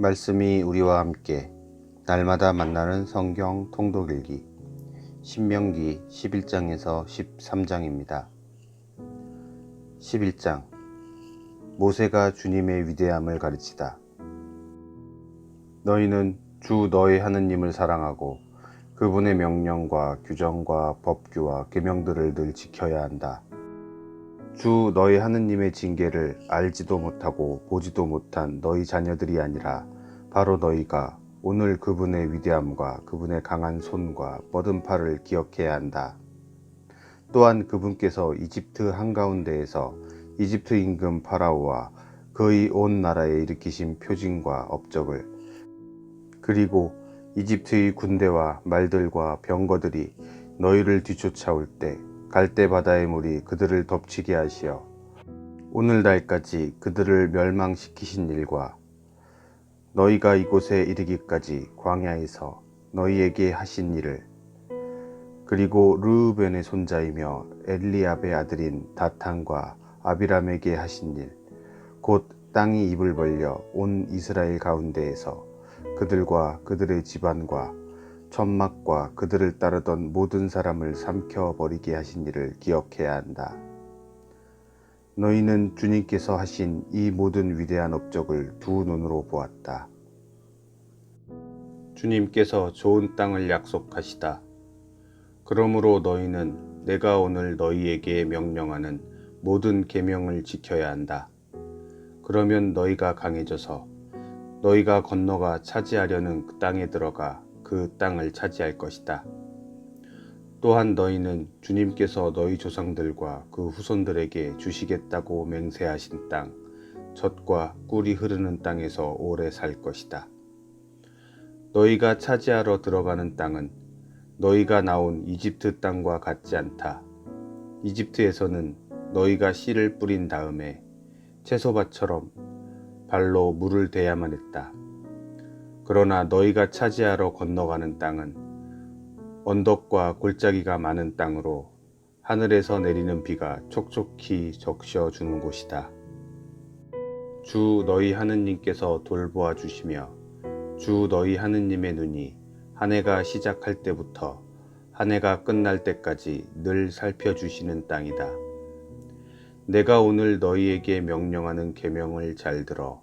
말씀이 우리와 함께 날마다 만나는 성경 통독 읽기 신명기 11장에서 13장입니다. 11장 모세가 주님의 위대함을 가르치다. 너희는 주 너희 하느님을 사랑하고 그분의 명령과 규정과 법규와 계명들을 늘 지켜야 한다. 주 너희 하느님의 징계를 알지도 못하고 보지도 못한 너희 자녀들이 아니라 바로 너희가 오늘 그분의 위대함과 그분의 강한 손과 뻗은 팔을 기억해야 한다. 또한 그분께서 이집트 한가운데에서 이집트 임금 파라오와 그의 온 나라에 일으키신 표징과 업적을, 그리고 이집트의 군대와 말들과 병거들이 너희를 뒤쫓아올 때 갈대 바다의 물이 그들을 덮치게 하시어 오늘날까지 그들을 멸망시키신 일과 너희가 이곳에 이르기까지 광야에서 너희에게 하신 일을, 그리고 르우벤의 손자이며 엘리압의 아들인 다탄과 아비람에게 하신 일, 곧 땅이 입을 벌려 온 이스라엘 가운데에서 그들과 그들의 집안과 천막과 그들을 따르던 모든 사람을 삼켜버리게 하신 일을 기억해야 한다. 너희는 주님께서 하신 이 모든 위대한 업적을 두 눈으로 보았다. 주님께서 좋은 땅을 약속하시다. 그러므로 너희는 내가 오늘 너희에게 명령하는 모든 계명을 지켜야 한다. 그러면 너희가 강해져서 너희가 건너가 차지하려는 그 땅에 들어가 그 땅을 차지할 것이다. 또한 너희는 주님께서 너희 조상들과 그 후손들에게 주시겠다고 맹세하신 땅, 젖과 꿀이 흐르는 땅에서 오래 살 것이다. 너희가 차지하러 들어가는 땅은 너희가 나온 이집트 땅과 같지 않다. 이집트에서는 너희가 씨를 뿌린 다음에 채소밭처럼 발로 물을 대야만 했다. 그러나 너희가 차지하러 건너가는 땅은 언덕과 골짜기가 많은 땅으로 하늘에서 내리는 비가 촉촉히 적셔 주는 곳이다. 주 너희 하느님께서 돌보아 주시며 주 너희 하느님의 눈이 한 해가 시작할 때부터 한 해가 끝날 때까지 늘 살펴주시는 땅이다. 내가 오늘 너희에게 명령하는 계명을 잘 들어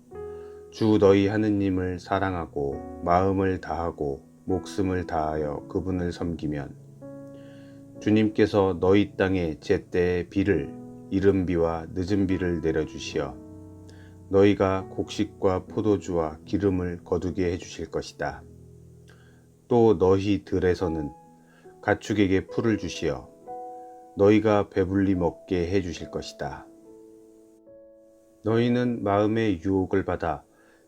주 너희 하느님을 사랑하고 마음을 다하고 목숨을 다하여 그분을 섬기면 주님께서 너희 땅에 제때에 비를, 이른 비와 늦은 비를 내려주시어 너희가 곡식과 포도주와 기름을 거두게 해주실 것이다. 또 너희 들에서는 가축에게 풀을 주시어 너희가 배불리 먹게 해주실 것이다. 너희는 마음의 유혹을 받아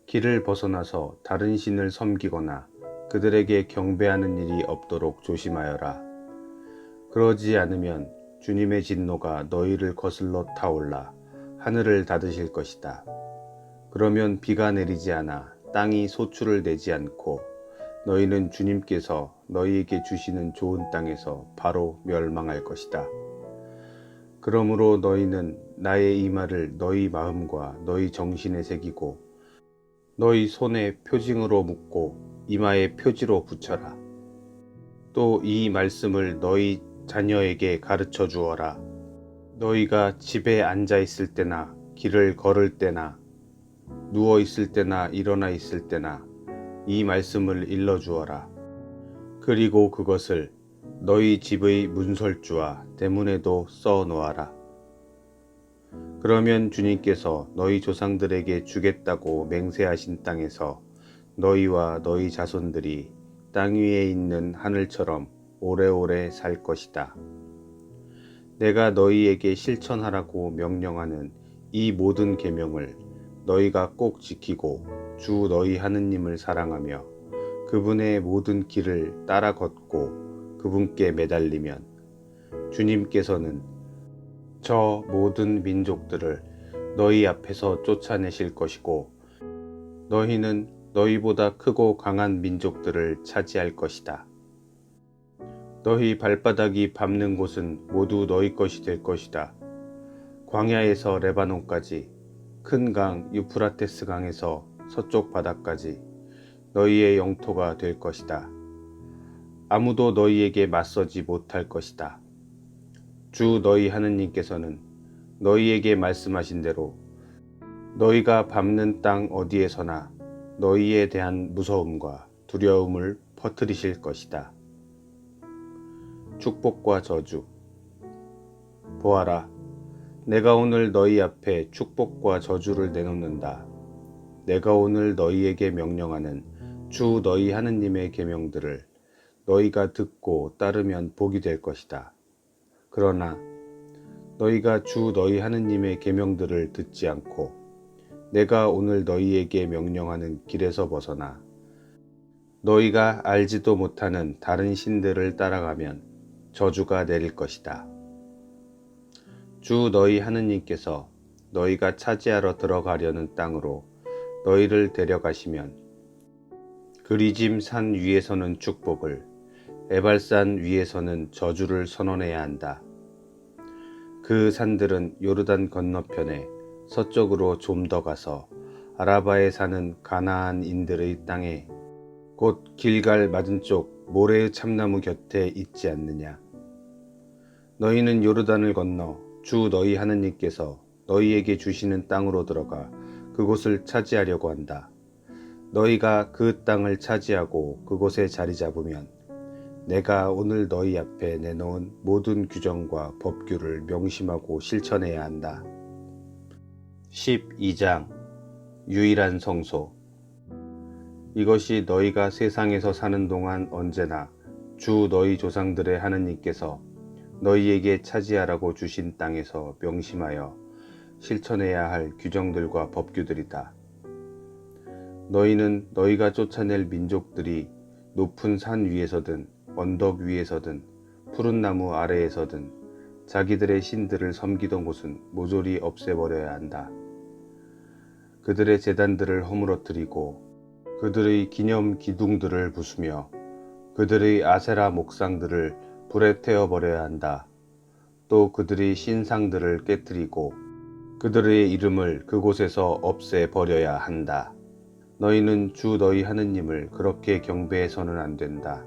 길을 벗어나서 다른 신을 섬기거나 그들에게 경배하는 일이 없도록 조심하여라. 그러지 않으면 주님의 진노가 너희를 거슬러 타올라 하늘을 닫으실 것이다. 그러면 비가 내리지 않아 땅이 소출을 내지 않고 너희는 주님께서 너희에게 주시는 좋은 땅에서 바로 멸망할 것이다. 그러므로 너희는 나의 이 말을 너희 마음과 너희 정신에 새기고 너희 손에 표징으로 묶고 이마에 표지로 붙여라. 또 이 말씀을 너희 자녀에게 가르쳐 주어라. 너희가 집에 앉아 있을 때나 길을 걸을 때나 누워 있을 때나 일어나 있을 때나 이 말씀을 일러 주어라. 그리고 그것을 너희 집의 문설주와 대문에도 써 놓아라. 그러면 주님께서 너희 조상들에게 주겠다고 맹세하신 땅에서 너희와 너희 자손들이 땅 위에 있는 하늘처럼 오래오래 살 것이다. 내가 너희에게 실천하라고 명령하는 이 모든 계명을 너희가 꼭 지키고 주 너희 하느님을 사랑하며 그분의 모든 길을 따라 걷고 그분께 매달리면 주님께서는 저 모든 민족들을 너희 앞에서 쫓아내실 것이고 너희는 너희보다 크고 강한 민족들을 차지할 것이다. 너희 발바닥이 밟는 곳은 모두 너희 것이 될 것이다. 광야에서 레바논까지 큰 강 유프라테스 강에서 서쪽 바다까지 너희의 영토가 될 것이다. 아무도 너희에게 맞서지 못할 것이다. 주 너희 하느님께서는 너희에게 말씀하신 대로 너희가 밟는 땅 어디에서나 너희에 대한 무서움과 두려움을 퍼뜨리실 것이다. 축복과 저주. 보아라, 내가 오늘 너희 앞에 축복과 저주를 내놓는다. 내가 오늘 너희에게 명령하는 주 너희 하느님의 계명들을 너희가 듣고 따르면 복이 될 것이다. 그러나 너희가 주 너희 하느님의 계명들을 듣지 않고 내가 오늘 너희에게 명령하는 길에서 벗어나 너희가 알지도 못하는 다른 신들을 따라가면 저주가 내릴 것이다. 주 너희 하느님께서 너희가 차지하러 들어가려는 땅으로 너희를 데려가시면 그리짐 산 위에서는 축복을, 에발산 위에서는 저주를 선언해야 한다. 그 산들은 요르단 건너편에 서쪽으로 좀 더 가서 아라바에 사는 가나안인들의 땅에 곧 길갈 맞은쪽 모레의 참나무 곁에 있지 않느냐. 너희는 요르단을 건너 주 너희 하느님께서 너희에게 주시는 땅으로 들어가 그곳을 차지하려고 한다. 너희가 그 땅을 차지하고 그곳에 자리 잡으면 내가 오늘 너희 앞에 내놓은 모든 규정과 법규를 명심하고 실천해야 한다. 12장 유일한 성소. 이것이 너희가 세상에서 사는 동안 언제나 주 너희 조상들의 하느님께서 너희에게 차지하라고 주신 땅에서 명심하여 실천해야 할 규정들과 법규들이다. 너희는 너희가 쫓아낼 민족들이 높은 산 위에서든 언덕 위에서든 푸른 나무 아래에서든 자기들의 신들을 섬기던 곳은 모조리 없애버려야 한다. 그들의 제단들을 허물어뜨리고 그들의 기념 기둥들을 부수며 그들의 아세라 목상들을 불에 태워버려야 한다. 또 그들의 신상들을 깨뜨리고 그들의 이름을 그곳에서 없애버려야 한다. 너희는 주 너희 하느님을 그렇게 경배해서는 안 된다.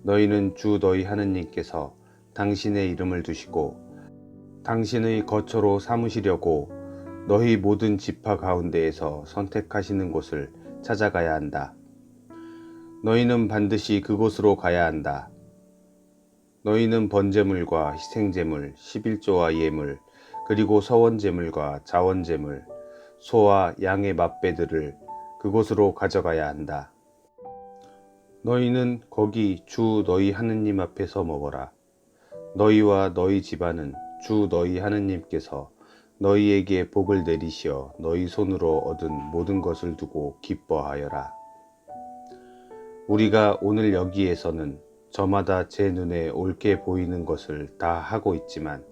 너희는 주 너희 하느님께서 당신의 이름을 두시고 당신의 거처로 삼으시려고 너희 모든 지파 가운데에서 선택하시는 곳을 찾아가야 한다. 너희는 반드시 그곳으로 가야 한다. 너희는 번제물과 희생제물, 11조와 예물, 그리고 서원제물과 자원제물, 소와 양의 맛배들을 그곳으로 가져가야 한다. 너희는 거기 주 너희 하느님 앞에서 먹어라. 너희와 너희 집안은 주 너희 하느님께서 너희에게 복을 내리시어 너희 손으로 얻은 모든 것을 두고 기뻐하여라. 우리가 오늘 여기에서는 저마다 제 눈에 옳게 보이는 것을 다 하고 있지만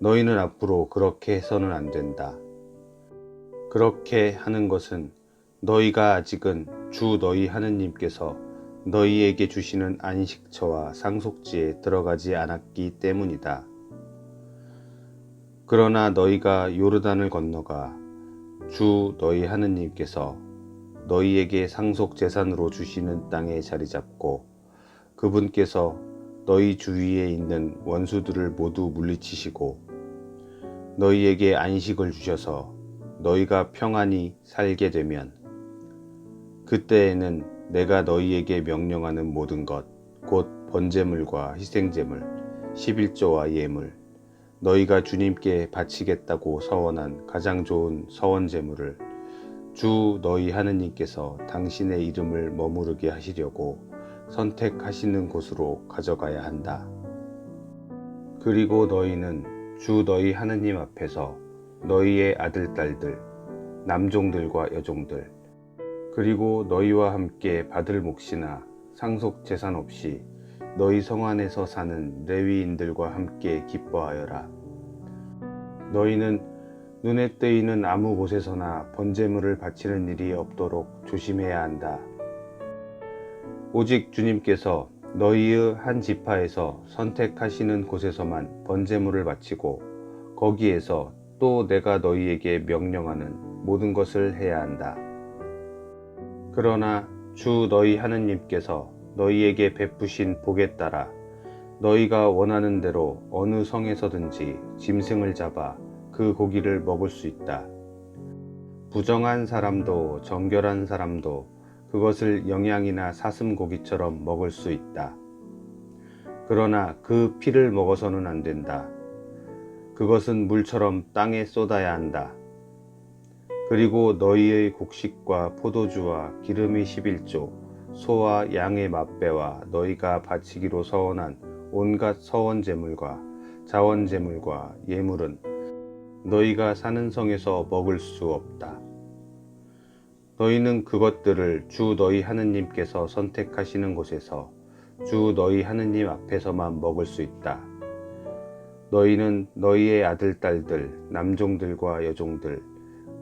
너희는 앞으로 그렇게 해서는 안 된다. 그렇게 하는 것은 너희가 아직은 주 너희 하느님께서 너희에게 주시는 안식처와 상속지에 들어가지 않았기 때문이다. 그러나 너희가 요르단을 건너가 주 너희 하느님께서 너희에게 상속 재산으로 주시는 땅에 자리 잡고 그분께서 너희 주위에 있는 원수들을 모두 물리치시고 너희에게 안식을 주셔서 너희가 평안히 살게 되면 그때에는 내가 너희에게 명령하는 모든 것, 곧 번제물과 희생제물, 11조와 예물, 너희가 주님께 바치겠다고 서원한 가장 좋은 서원제물을 주 너희 하느님께서 당신의 이름을 머무르게 하시려고 선택하시는 곳으로 가져가야 한다. 그리고 너희는 주 너희 하느님 앞에서 너희의 아들, 딸들, 남종들과 여종들, 그리고 너희와 함께 받을 몫이나 상속 재산 없이 너희 성 안에서 사는 레위인들과 함께 기뻐하여라. 너희는 눈에 띄는 아무 곳에서나 번제물을 바치는 일이 없도록 조심해야 한다. 오직 주님께서 너희의 한 지파에서 선택하시는 곳에서만 번제물을 바치고 거기에서 또 내가 너희에게 명령하는 모든 것을 해야 한다. 그러나 주 너희 하느님께서 너희에게 베푸신 복에 따라 너희가 원하는 대로 어느 성에서든지 짐승을 잡아 그 고기를 먹을 수 있다. 부정한 사람도 정결한 사람도 그것을 영양이나 사슴고기처럼 먹을 수 있다. 그러나 그 피를 먹어서는 안 된다. 그것은 물처럼 땅에 쏟아야 한다. 그리고 너희의 곡식과 포도주와 기름의 11조, 소와 양의 맛배와 너희가 바치기로 서원한 온갖 서원제물과 자원제물과 예물은 너희가 사는 성에서 먹을 수 없다. 너희는 그것들을 주 너희 하느님께서 선택하시는 곳에서 주 너희 하느님 앞에서만 먹을 수 있다. 너희는 너희의 아들, 딸들, 남종들과 여종들,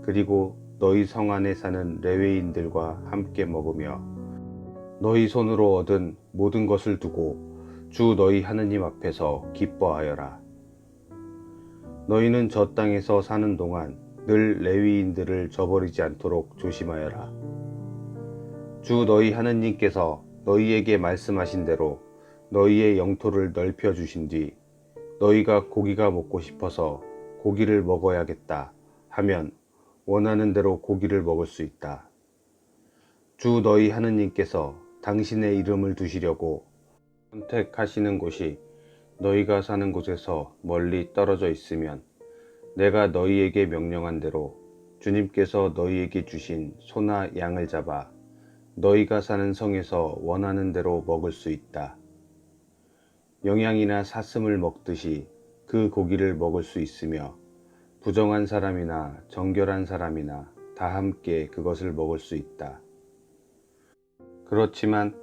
그리고 너희 성 안에 사는 레위인들과 함께 먹으며 너희 손으로 얻은 모든 것을 두고 주 너희 하느님 앞에서 기뻐하여라. 너희는 저 땅에서 사는 동안 늘 레위인들을 저버리지 않도록 조심하여라. 주 너희 하느님께서 너희에게 말씀하신 대로 너희의 영토를 넓혀 주신 뒤 너희가 고기가 먹고 싶어서 고기를 먹어야겠다 하면 원하는 대로 고기를 먹을 수 있다. 주 너희 하느님께서 당신의 이름을 두시려고 선택하시는 곳이 너희가 사는 곳에서 멀리 떨어져 있으면 내가 너희에게 명령한 대로 주님께서 너희에게 주신 소나 양을 잡아 너희가 사는 성에서 원하는 대로 먹을 수 있다. 영양이나 사슴을 먹듯이 그 고기를 먹을 수 있으며 부정한 사람이나 정결한 사람이나 다 함께 그것을 먹을 수 있다. 그렇지만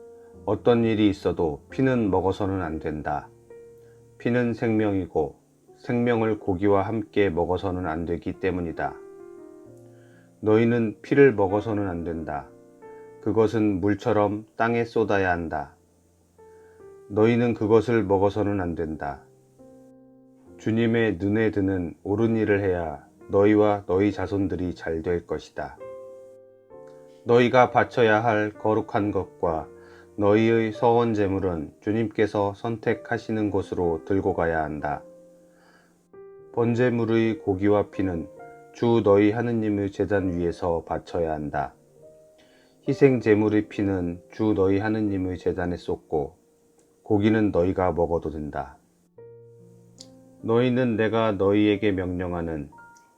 어떤 일이 있어도 피는 먹어서는 안 된다. 피는 생명이고 생명을 고기와 함께 먹어서는 안 되기 때문이다. 너희는 피를 먹어서는 안 된다. 그것은 물처럼 땅에 쏟아야 한다. 너희는 그것을 먹어서는 안 된다. 주님의 눈에 드는 옳은 일을 해야 너희와 너희 자손들이 잘 될 것이다. 너희가 바쳐야 할 거룩한 것과 너희의 서원 제물은 주님께서 선택하시는 곳으로 들고 가야 한다. 번제물의 고기와 피는 주 너희 하느님의 제단 위에서 바쳐야 한다. 희생 제물의 피는 주 너희 하느님의 제단에 쏟고 고기는 너희가 먹어도 된다. 너희는 내가 너희에게 명령하는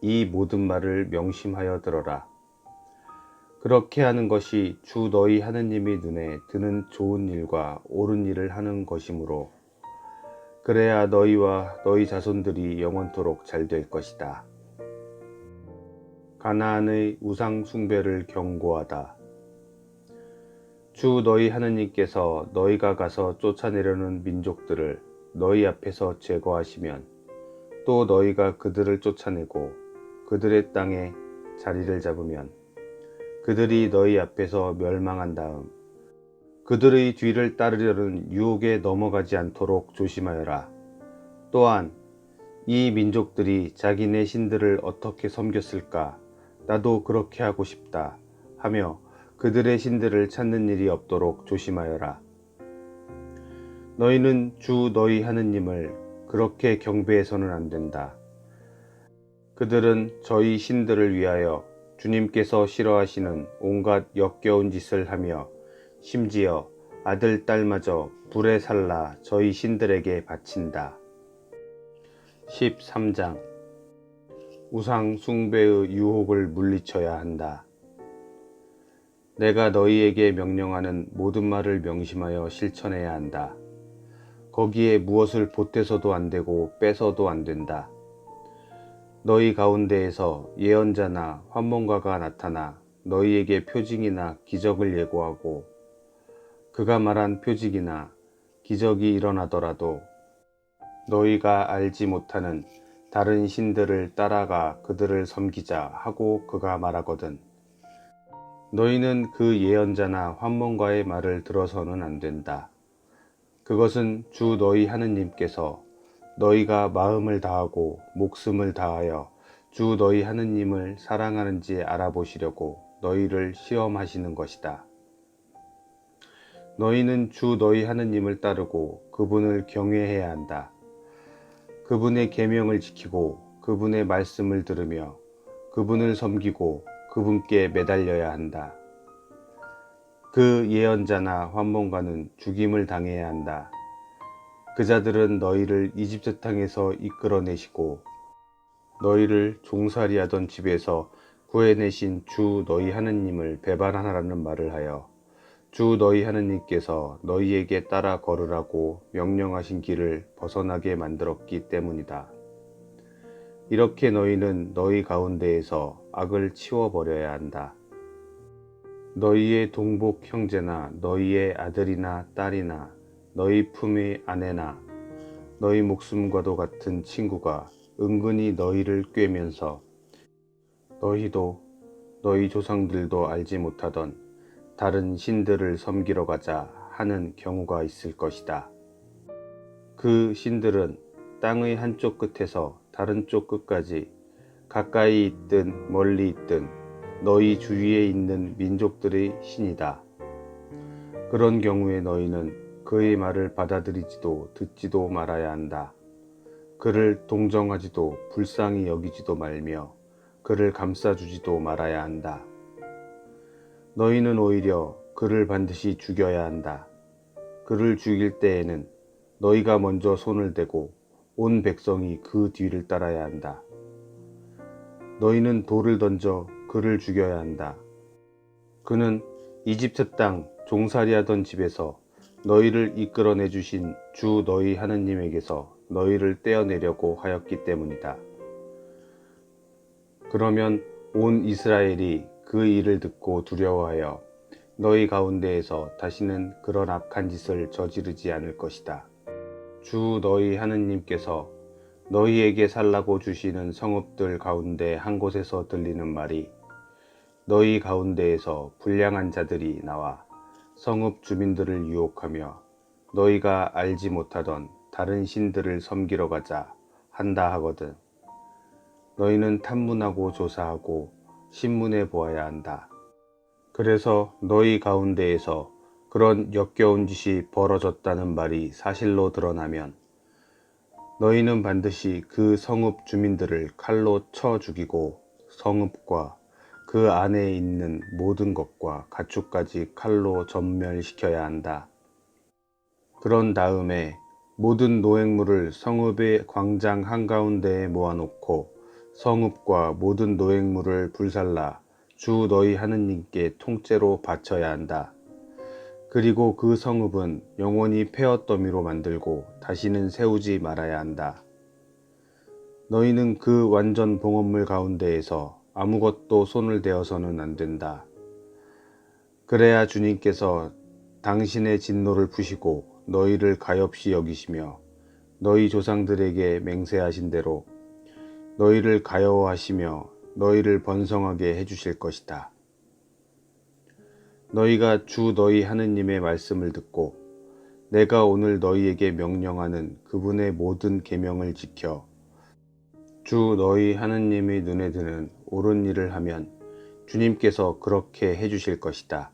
이 모든 말을 명심하여 들어라. 그렇게 하는 것이 주 너희 하느님의 눈에 드는 좋은 일과 옳은 일을 하는 것이므로 그래야 너희와 너희 자손들이 영원토록 잘 될 것이다. 가나안의 우상 숭배를 경고하다. 주 너희 하느님께서 너희가 가서 쫓아내려는 민족들을 너희 앞에서 제거하시면 또 너희가 그들을 쫓아내고 그들의 땅에 자리를 잡으면 그들이 너희 앞에서 멸망한 다음 그들의 뒤를 따르려는 유혹에 넘어가지 않도록 조심하여라. 또한 이 민족들이 자기네 신들을 어떻게 섬겼을까 나도 그렇게 하고 싶다 하며 그들의 신들을 찾는 일이 없도록 조심하여라. 너희는 주 너희 하느님을 그렇게 경배해서는 안 된다. 그들은 저희 신들을 위하여 주님께서 싫어하시는 온갖 역겨운 짓을 하며 심지어 아들, 딸마저 불에 살라 저희 신들에게 바친다. 13장 우상 숭배의 유혹을 물리쳐야 한다. 내가 너희에게 명령하는 모든 말을 명심하여 실천해야 한다. 거기에 무엇을 보태서도 안 되고 빼서도 안 된다. 너희 가운데에서 예언자나 환문가가 나타나 너희에게 표징이나 기적을 예고하고 그가 말한 표징이나 기적이 일어나더라도 너희가 알지 못하는 다른 신들을 따라가 그들을 섬기자 하고 그가 말하거든 너희는 그 예언자나 환문가의 말을 들어서는 안 된다. 그것은 주 너희 하느님께서 너희가 마음을 다하고 목숨을 다하여 주 너희 하느님을 사랑하는지 알아보시려고 너희를 시험하시는 것이다. 너희는 주 너희 하느님을 따르고 그분을 경외해야 한다. 그분의 계명을 지키고 그분의 말씀을 들으며 그분을 섬기고 그분께 매달려야 한다. 그 예언자나 환문가는 죽임을 당해야 한다. 그 자들은 너희를 이집트 땅에서 이끌어내시고 너희를 종살이하던 집에서 구해내신 주 너희 하느님을 배반하라는 말을 하여 주 너희 하느님께서 너희에게 따라 걸으라고 명령하신 길을 벗어나게 만들었기 때문이다. 이렇게 너희는 너희 가운데에서 악을 치워버려야 한다. 너희의 동복 형제나 너희의 아들이나 딸이나 너희 품의 아내나 너희 목숨과도 같은 친구가 은근히 너희를 꾀면서 너희도 너희 조상들도 알지 못하던 다른 신들을 섬기러 가자 하는 경우가 있을 것이다. 그 신들은 땅의 한쪽 끝에서 다른 쪽 끝까지 가까이 있든 멀리 있든 너희 주위에 있는 민족들의 신이다. 그런 경우에 너희는 그의 말을 받아들이지도 듣지도 말아야 한다. 그를 동정하지도 불쌍히 여기지도 말며 그를 감싸주지도 말아야 한다. 너희는 오히려 그를 반드시 죽여야 한다. 그를 죽일 때에는 너희가 먼저 손을 대고 온 백성이 그 뒤를 따라야 한다. 너희는 돌을 던져 그를 죽여야 한다. 그는 이집트 땅 종살이하던 집에서 너희를 이끌어내 주신 주 너희 하느님에게서 너희를 떼어내려고 하였기 때문이다. 그러면 온 이스라엘이 그 일을 듣고 두려워하여 너희 가운데에서 다시는 그런 악한 짓을 저지르지 않을 것이다. 주 너희 하느님께서 너희에게 살라고 주시는 성읍들 가운데 한 곳에서 들리는 말이 너희 가운데에서 불량한 자들이 나와 성읍 주민들을 유혹하며 너희가 알지 못하던 다른 신들을 섬기러 가자 한다 하거든. 너희는 탐문하고 조사하고 신문해 보아야 한다. 그래서 너희 가운데에서 그런 역겨운 짓이 벌어졌다는 말이 사실로 드러나면 너희는 반드시 그 성읍 주민들을 칼로 쳐 죽이고 성읍과 그 안에 있는 모든 것과 가축까지 칼로 전멸시켜야 한다. 그런 다음에 모든 노획물을 성읍의 광장 한가운데에 모아놓고 성읍과 모든 노획물을 불살라 주 너희 하느님께 통째로 바쳐야 한다. 그리고 그 성읍은 영원히 폐허더미로 만들고 다시는 세우지 말아야 한다. 너희는 그 완전 봉헌물 가운데에서 아무것도 손을 대어서는 안 된다. 그래야 주님께서 당신의 진노를 푸시고 너희를 가엾이 여기시며 너희 조상들에게 맹세하신 대로 너희를 가여워하시며 너희를 번성하게 해주실 것이다. 너희가 주 너희 하느님의 말씀을 듣고 내가 오늘 너희에게 명령하는 그분의 모든 계명을 지켜 주 너희 하느님의 눈에 드는 옳은 일을 하면 주님께서 그렇게 해주실 것이다.